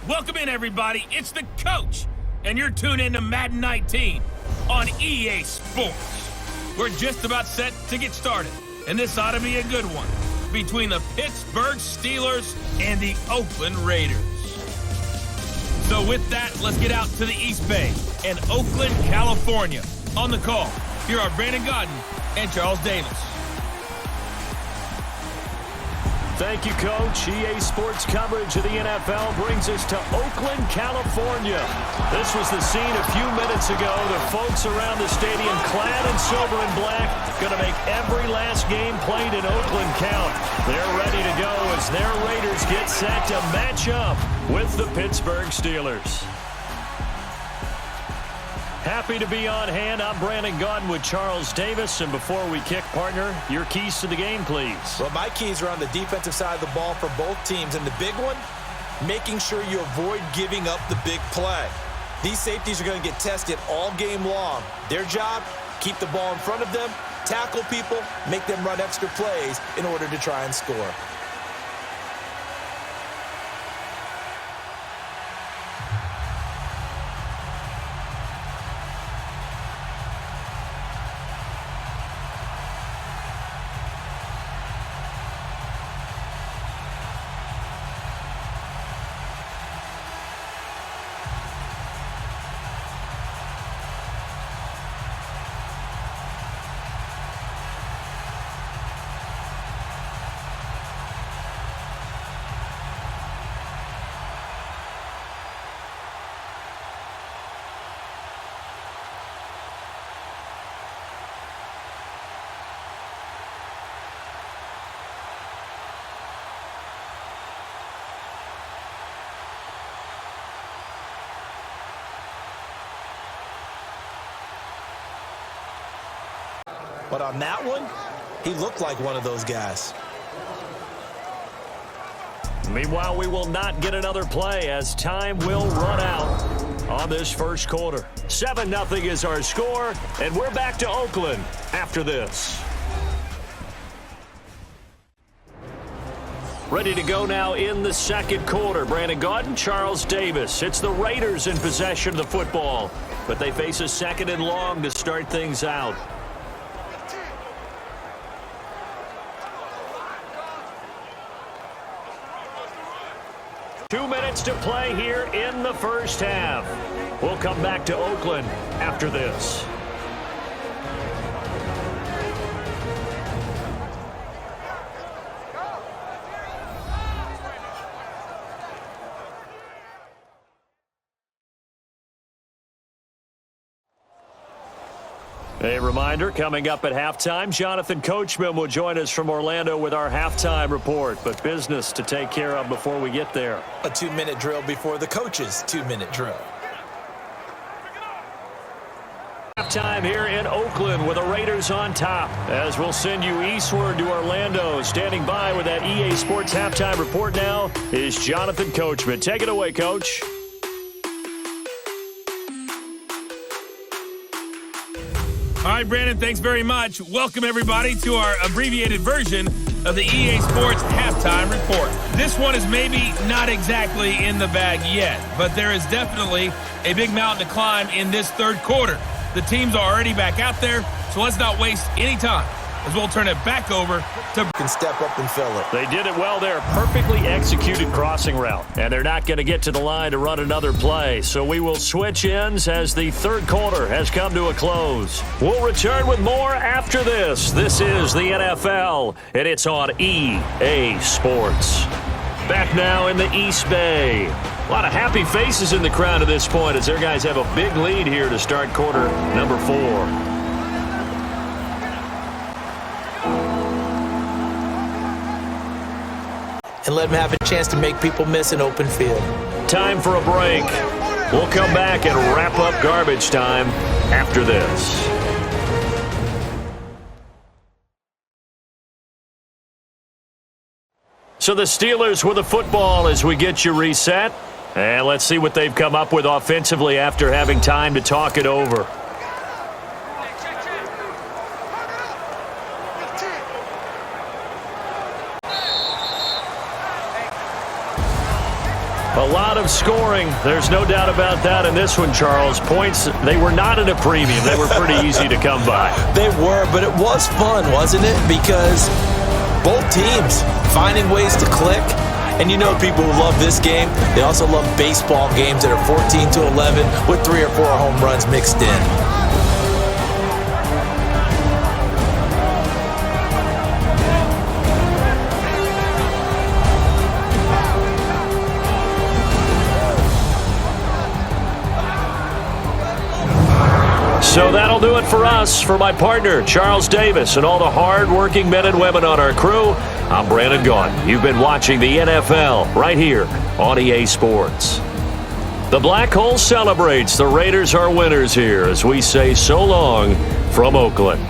Welcome in, everybody. It's the coach, and you're tuned in to Madden 19 on EA Sports. We're just about set to get started, and this ought to be a good one between the Pittsburgh Steelers and the Oakland Raiders. So with that, let's get out to the East Bay and Oakland, California. On the call, here are Brandon Godden and Charles Davis. Thank you, Coach. EA Sports coverage of the NFL brings us to Oakland, California. This was the scene a few minutes ago. The folks around the stadium clad in silver and black going to make every last game played in Oakland count. They're ready to go as their Raiders get set to match up with the Pittsburgh Steelers. Happy to be on hand. I'm Brandon Godden with Charles Davis. And before we kick, partner, your keys to the game, please. Well, my keys are on the defensive side of the ball for both teams. And the big one, making sure you avoid giving up the big play. These safeties are going to get tested all game long. Their job, keep the ball in front of them, tackle people, make them run extra plays in order to try and score. But on that one, he looked like one of those guys. Meanwhile, we will not get another play as time will run out on this first quarter. 7-0 is our score, and we're back to Oakland after this. Ready to go now in the second quarter. Brandon Godden, Charles Davis. It's the Raiders in possession of the football, but they face a second and long to start things out. To play here in the first half. We'll come back to Oakland after this. A reminder, coming up at halftime, Jonathan Coachman will join us from Orlando with our halftime report, but business to take care of before we get there. A 2-minute drill before the coach's 2-minute drill. Halftime here in Oakland with the Raiders on top, as we'll send you eastward to Orlando. Standing by with that EA Sports halftime report now is Jonathan Coachman. Take it away, Coach. All right, Brandon, thanks very much. Welcome, everybody, to our abbreviated version of the EA Sports Halftime Report. This one is maybe not exactly in the bag yet, but there is definitely a big mountain to climb in this third quarter. The teams are already back out there, so let's not waste any time, as we'll turn it back over to... Can step up and fill it. They did it well there. Perfectly executed crossing route. And they're not going to get to the line to run another play. So we will switch ends as the third quarter has come to a close. We'll return with more after this. This is the NFL, and it's on EA Sports. Back now in the East Bay. A lot of happy faces in the crowd at this point as their guys have a big lead here to start quarter number 4. And let them have a chance to make people miss an open field. Time for a break. We'll come back and wrap up garbage time after this. So the Steelers with the football as we get you reset. And let's see what they've come up with offensively after having time to talk it over. A lot of scoring. There's no doubt about that in this one, Charles. Points, they were not at a premium. They were pretty easy to come by. They were, but it was fun, wasn't it? Because both teams finding ways to click. And you know people who love this game, they also love baseball games that are 14-11 with 3 or 4 home runs mixed in. So that'll do it for us. For my partner, Charles Davis, and all the hard-working men and women on our crew, I'm Brandon Gaudin. You've been watching the NFL right here on EA Sports. The Black Hole celebrates. The Raiders are winners here as we say so long from Oakland.